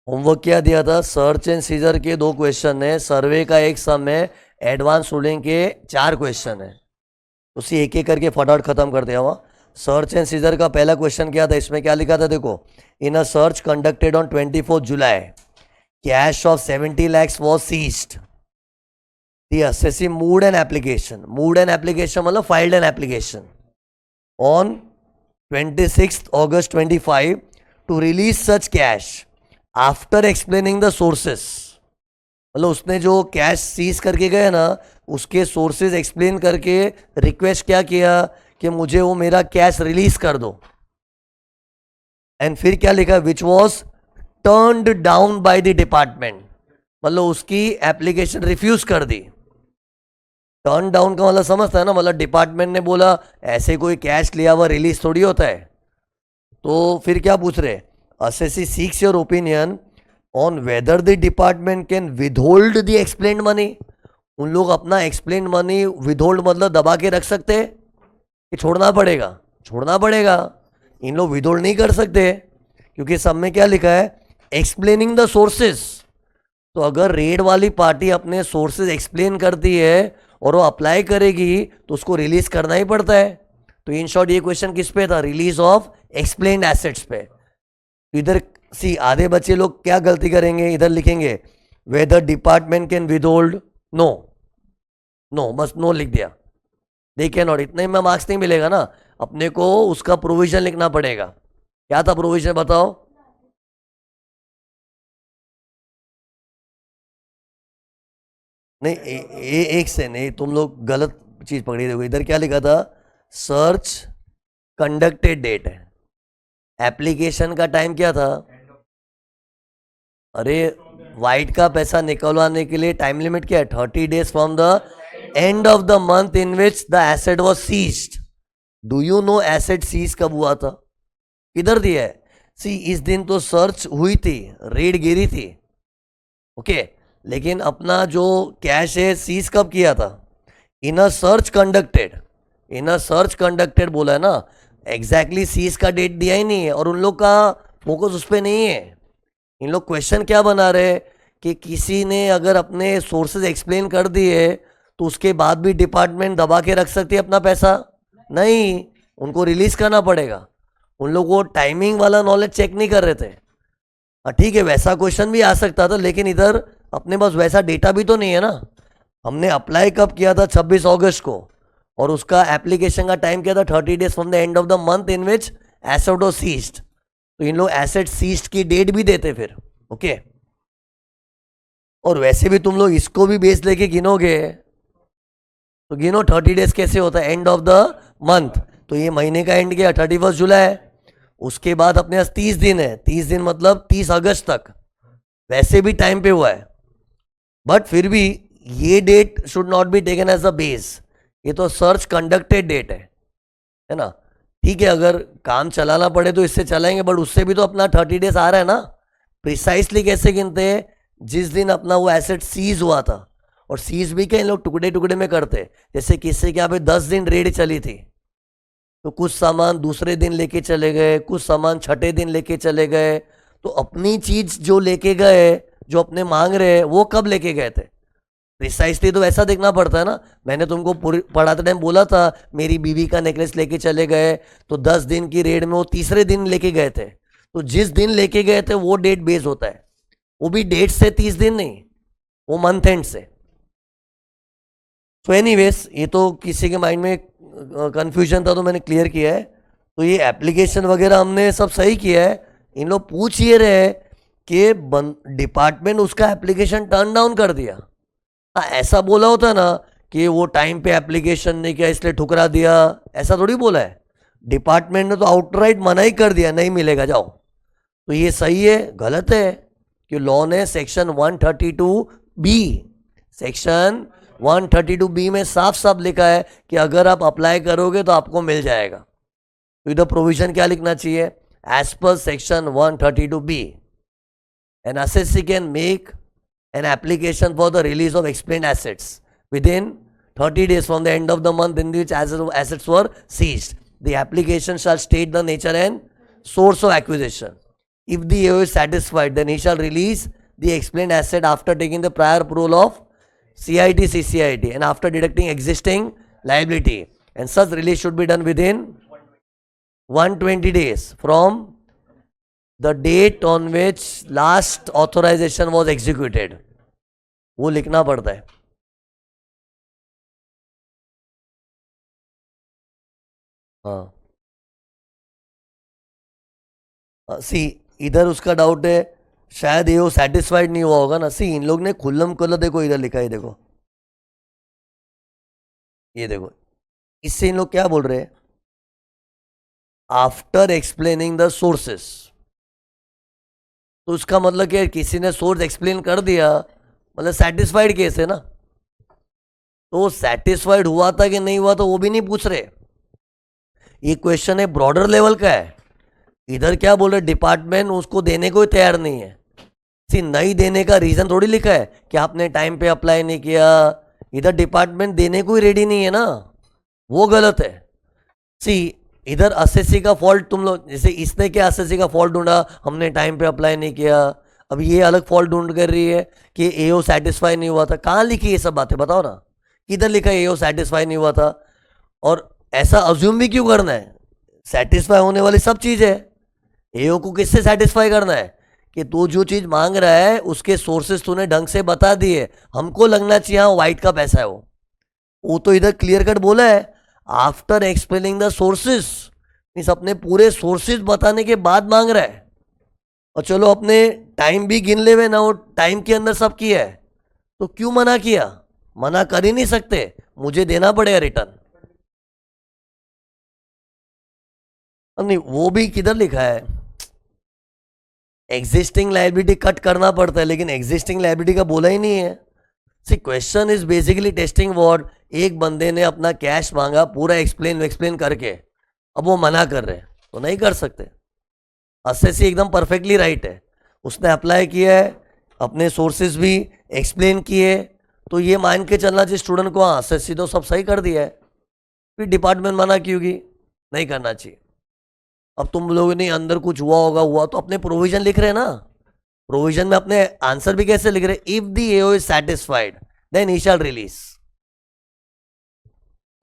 Homework क्या दिया था? सर्च एंड सीजर के 2 क्वेश्चन है, सर्वे का एक सम है, एडवांस रूलिंग के 4 क्वेश्चन है। उसी एक एक करके फटाफट खत्म कर दिया हुआ। सर्च एंड सीजर का पहला क्वेश्चन क्या था? इसमें क्या लिखा था देखो, in a search conducted on 24 July cash of 70 lakhs was seized. The assessee moved an application मतलब filed an application on 26th August 25 to release such cash after explaining the sources। मतलब उसने जो कैश सीज करके गया ना, उसके sources explain करके request क्या किया कि मुझे वो मेरा कैश रिलीज कर दो। एंड फिर क्या लिखा? Which was turned down by the department, मतलब उसकी एप्लीकेशन रिफ्यूज कर दी। टर्न डाउन का मतलब समझता है ना, मतलब डिपार्टमेंट ने बोला ऐसे कोई कैश लिया हुआ रिलीज थोड़ी होता है। तो फिर क्या पूछ रहे? Assessee seeks your opinion on whether the department can withhold the explained money. उन लोग अपना एक्सप्लेन्ड मनी विदहोल्ड मतलब दबा के रख सकते हैं कि छोड़ना पड़ेगा? छोड़ना पड़ेगा। इन लोग विदहोल्ड नहीं कर सकते क्योंकि सब में क्या लिखा है? Explaining the sources. तो अगर रेड वाली पार्टी अपने सोर्सेज एक्सप्लेन करती है और वो अप्लाई करेगी तो उसको रिलीज करना ही पड़ता है। तो इन शॉर्ट ये क्वेश्चन किस पे था? रिलीज ऑफ एक्सप्लेन्ड एसेट्स पे। तो इधर सी आधे बच्चे लोग क्या गलती करेंगे, इधर लिखेंगे whether department can withhold, no no, बस नो लिख दिया। दे कैन नॉट, इतने में मार्क्स नहीं मिलेगा ना, अपने को उसका प्रोविजन लिखना पड़ेगा। क्या था प्रोविजन बताओ? नहीं एक से नहीं, तुम लोग गलत चीज पकड़ी। देखो इधर क्या लिखा था? सर्च कंडक्टेड डेट है, एप्लीकेशन का टाइम क्या था? अरे वाइट का पैसा निकलवाने के लिए टाइम लिमिट क्या है? 30 days from the end of the month in which the asset was seized. Do you know asset seize कब हुआ था? किधर दिया है? सी इस दिन तो सर्च हुई थी, रेड गिरी थी, ओके लेकिन अपना जो कैश है सीज कब किया था? In a search conducted, in a search conducted बोला है ना, एग्जैक्टली सीज का डेट दिया ही नहीं है और उन लोग का फोकस उस पर नहीं है। इन लोग क्वेश्चन क्या बना रहे कि किसी ने अगर अपने सोर्सेज एक्सप्लेन कर दिए तो उसके बाद भी डिपार्टमेंट दबा के रख सकती है अपना पैसा? नहीं, उनको रिलीज करना पड़ेगा। उन लोग वो टाइमिंग वाला नॉलेज चेक नहीं कर रहे थे। ठीक है वैसा क्वेश्चन भी आ सकता था, लेकिन इधर अपने पास वैसा डेटा भी तो नहीं है ना। हमने अप्लाई कब किया था? 26 अगस्त को, और उसका एप्लीकेशन का टाइम क्या था? 30 days from the end of the month in which asset was seized. तो इन लोग एसेट सीज्ड की डेट भी देते फिर, ओके। और वैसे भी तुम लोग इसको भी बेस लेके गिनोगे तो गिनो 30 days कैसे होता है? एंड ऑफ द मंथ, तो ये महीने का एंड गया 31 जुलाई। उसके बाद अपने पास 30 दिन है, 30 दिन मतलब 30 अगस्त तक, वैसे भी टाइम पे हुआ है। बट फिर भी ये date should not be taken as a base, ये तो सर्च कंडक्टेड डेट है ना। ठीक है अगर काम चलाना पड़े तो इससे चलाएंगे, बट उससे भी तो अपना 30 days आ रहा है ना। प्रिसाइसली कैसे गिनते हैं? जिस दिन अपना वो एसेट सीज हुआ था, और सीज भी क्या इन लोग टुकड़े टुकड़े में करते, जैसे किससे क्या पे 10 दिन रेड चली थी तो कुछ सामान दूसरे दिन लेके चले गए, कुछ सामान छठे दिन लेके चले गए। तो अपनी चीज जो लेके गए, जो अपने मांग रहे हैं, वो कब लेके गए थे? प्रिसाइसली तो ऐसा देखना पड़ता है ना। मैंने तुमको पढ़ाते टाइम बोला था मेरी बीवी का नेकलेस लेके चले गए, तो 10 दिन की रेड में वो तीसरे दिन लेके गए थे। तो जिस दिन लेके गए थे वो डेट बेस होता है, वो भी डेट से 30 दिन नहीं, वो मंथ एंड से। तो एनीवेज ये तो किसी के माइंड में कंफ्यूजन था तो मैंने क्लियर किया है। तो ये एप्लीकेशन वगैरह हमने सब सही किया है। इन लोग पूछ ये रहे कि डिपार्टमेंट उसका एप्लीकेशन टर्न डाउन कर दिया। हाँ ऐसा बोला होता ना कि वो टाइम पे एप्लीकेशन नहीं किया इसलिए ठुकरा दिया, ऐसा थोड़ी बोला है। डिपार्टमेंट ने तो आउटराइट मना ही कर दिया, नहीं मिलेगा जाओ। तो ये सही है गलत है? कि लॉ ने सेक्शन 132B, सेक्शन 132B में साफ साफ लिखा है कि अगर आप अप्लाई करोगे तो आपको मिल जाएगा। तो इधर प्रोविजन क्या लिखना चाहिए? As per section 132B an assessee can make an application for the release of explained assets within 30 days from the end of the month in which assets were seized. The application shall state the nature and source of acquisition. If the AO is satisfied, then he shall release the explained asset after taking the prior approval of CIT, CCIT, and after deducting existing liability. And such release should be done within 120 days from the date on which last authorization was executed. वो लिखना पड़ता है. हाँ, सी इधर उसका doubt है, शायद ये वो सेटिस्फाइड नहीं हुआ होगा ना. सी इन लोग ने खुल्लम खुल्ला देखो इधर लिखा है, देखो ये देखो, इससे इन लोग क्या बोल रहे हैं, आफ्टर एक्सप्लेनिंग द सोर्सेस. तो उसका मतलब क्या, किसी ने सोर्स एक्सप्लेन कर दिया मतलब सेटिस्फाइड केस है ना. तो सेटिस्फाइड हुआ था कि नहीं हुआ तो वो भी नहीं पूछ रहे. ये क्वेश्चन है ब्रॉडर लेवल का है. इधर क्या बोल रहे, डिपार्टमेंट उसको देने को ही तैयार नहीं है. सी नहीं देने का रीजन थोड़ी लिखा है कि आपने टाइम पे अप्लाई नहीं किया. इधर डिपार्टमेंट देने को ही रेडी नहीं है ना, वो गलत है. सी इधर एसएससी का फॉल्ट तुम लोग, जैसे इसने क्या एसएससी का फॉल्ट ढूंढा, हमने टाइम पे अप्लाई नहीं किया. अब ये अलग फॉल्ट ढूंढ कर रही है कि एओ सेटिस्फाई नहीं हुआ था. कहाँ लिखी ये सब बातें बताओ ना, किधर लिखा है एओ सेटिस्फाई नहीं हुआ था. और ऐसा अज्यूम भी क्यों करना है, सेटिस्फाई होने वाली सब चीज़ है. एओ को किससे सेटिस्फाई करना है कि तू जो चीज़ मांग रहा है उसके सोर्सेस तूने ढंग से बता दिए, हमको लगना चाहिए हाँ वाइट का पैसा है. वो तो इधर क्लियर कट बोला है, after explaining the sources, means अपने पूरे सोर्सेस बताने के बाद मांग रहा है. और चलो अपने टाइम भी गिन ले हुए ना, वो टाइम के अंदर सब किया है, तो क्यों मना किया. मना कर ही नहीं सकते, मुझे देना पड़ेगा रिटर्न. नहीं वो भी किधर लिखा है, एग्जिस्टिंग लायबिलिटी कट करना पड़ता है, लेकिन एग्जिस्टिंग लायबिलिटी का बोला ही नहीं है. C question is basically testing what. एक बंदे ने अपना कैश मांगा पूरा एक्सप्लेन करके, अब वो मना कर रहे हैं तो नहीं कर सकते. एसएससी एकदम परफेक्टली राइट है, उसने अप्लाई किया है, अपने सोर्सेज भी एक्सप्लेन किए, तो ये मान के चलना चाहिए स्टूडेंट को हाँ एसएससी तो सब सही कर दिया है. फिर डिपार्टमेंट मना क्यों की, नहीं करना चाहिए. अब तुम लोगों ने अंदर कुछ हुआ तो अपने प्रोविजन लिख रहे हैं ना, प्रोविजन में अपने आंसर भी कैसे लिख रहे, if the AO is satisfied then he shall release.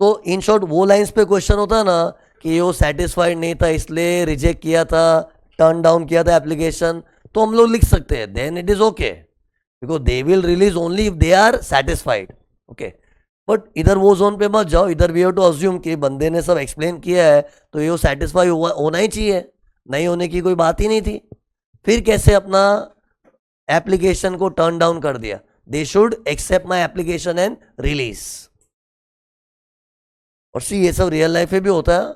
तो इन शॉर्ट वो लाइंस पे क्वेश्चन होता है ना कि एओ सेटिस्फाइड नहीं था इसलिए रिजेक्ट किया था, टर्न डाउन किया था एप्लीकेशन, तो हम लोग लिख सकते हैं then it is okay because they will release only if they are satisfied. Okay, but इधर वो जोन पे मत जाओ. इधर वी हैव टू अज्यूम कि बंदे ने सब एक्सप्लेन किया है तो ये सेटिस्फाई होना ही चाहिए, नहीं होने की कोई बात ही नहीं थी. फिर कैसे अपना एप्लीकेशन को टर्न डाउन कर दिया. They should accept my application and release. और सी ये सब रियल लाइफ में भी होता है.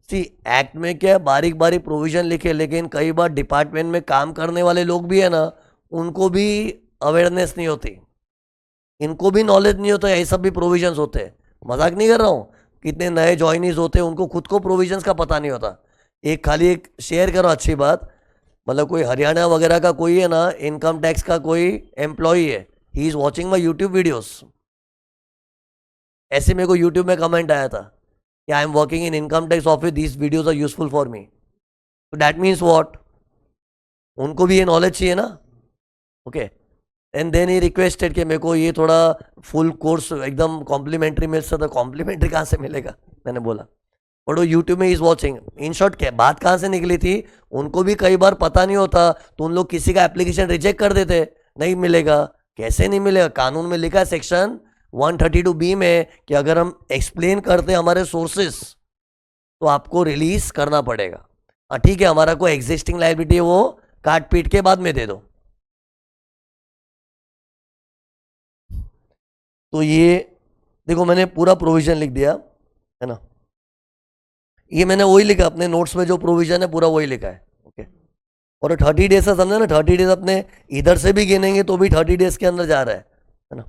सी एक्ट में क्या बारीक बारीक प्रोविजन लिखे, लेकिन कई बार डिपार्टमेंट में काम करने वाले लोग भी है ना, उनको भी अवेयरनेस नहीं होती, इनको भी नॉलेज नहीं होता, ये सब भी प्रोविजंस होते हैं. मजाक नहीं कर रहा हूँ. कितने नए जॉइनीज होते हैं उनको खुद को प्रोविजंस का पता नहीं होता. एक खाली एक शेयर करो अच्छी बात, मतलब कोई हरियाणा वगैरह का कोई है ना, इनकम टैक्स का कोई एम्प्लॉई है, he is watching my YouTube videos. ऐसे मेरे को यूट्यूब में कमेंट आया था कि I am working in income tax office, this videos are useful for me. तो डैट मीन्स वॉट, उनको भी ये नॉलेज चाहिए ना. Okay, and then he requested कि मेरे को ये थोड़ा फुल कोर्स एकदम कॉम्प्लीमेंट्री मिल सकता. कॉम्प्लीमेंट्री कहाँ से मिलेगा, मैंने बोला, बट वो यूट्यूब में इज वॉचिंग. इन शॉर्ट क्या बात कहाँ से निकली थी, उनको भी कई बार पता नहीं होता, तो उन लोग किसी का एप्लीकेशन रिजेक्ट कर देते, नहीं मिलेगा. कैसे नहीं मिलेगा, कानून में लिखा है सेक्शन 132B में कि अगर हम एक्सप्लेन करते हमारे सोर्सेस तो आपको रिलीज करना पड़ेगा. ठीक है, हमारा कोई एग्जिस्टिंग लायबिलिटी है वो काट पीट के बाद में दे दो. तो ये देखो मैंने पूरा प्रोविजन लिख दिया है ना, ये मैंने वही लिखा अपने नोट्स में, जो प्रोविजन है पूरा वही लिखा है. ओके, और 30 डेज का समझा ना, 30 डेज अपने इधर से भी गिनेंगे तो भी 30 डेज के अंदर जा रहा है ना.